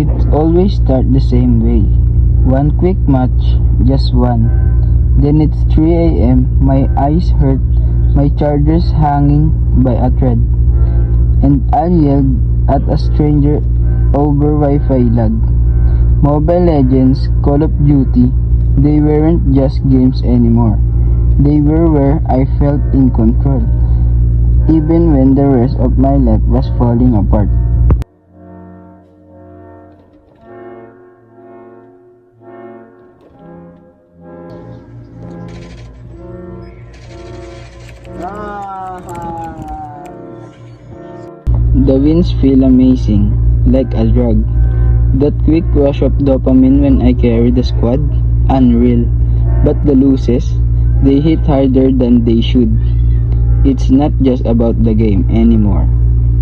It always starts the same way. One quick match, just one. Then it's 3 a.m., my eyes hurt, my charger's hanging by a thread. And I yelled at a stranger over Wi-Fi lag. Mobile Legends, Call of Duty, they weren't just games anymore. They were where I felt in control, even when the rest of my life was falling apart. The wins feel amazing, like a drug. That quick rush of dopamine when I carry the squad, unreal. But the losses, they hit harder than they should. It's not just about the game anymore.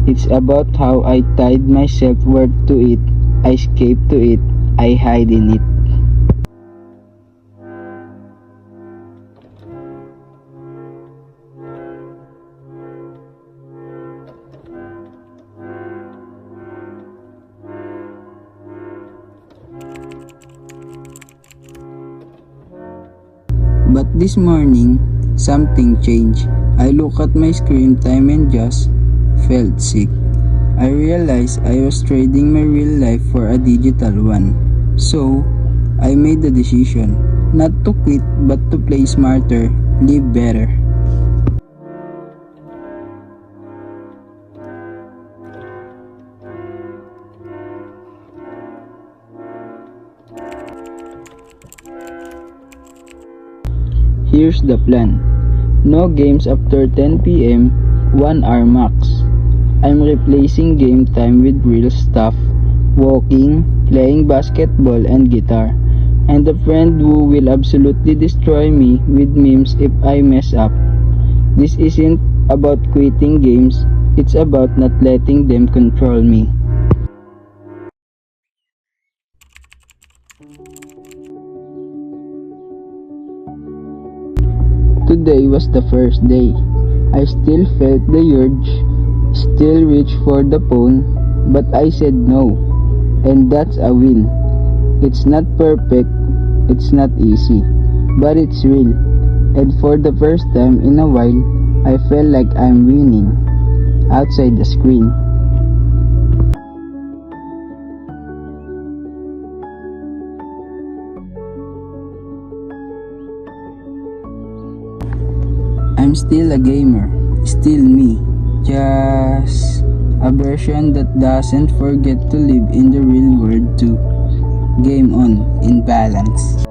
It's about how I tied my self-worth to it, I escape to it, I hide in it. But this morning, something changed. I looked at my screen time and just felt sick. I realized I was trading my real life for a digital one. So, I made the decision, not to quit but to play smarter, live better. Here's the plan. No games after 10 p.m., 1 hour max. I'm replacing game time with real stuff, walking, playing basketball and guitar, and a friend who will absolutely destroy me with memes if I mess up. This isn't about quitting games, it's about not letting them control me. Today was the first day. I still felt the urge, still reached for the phone, but I said no. And that's a win. It's not perfect, it's not easy, but it's real. And for the first time in a while, I felt like I'm winning outside the screen. I'm still a gamer, still me, just a version that doesn't forget to live in the real world too. Game on, in balance.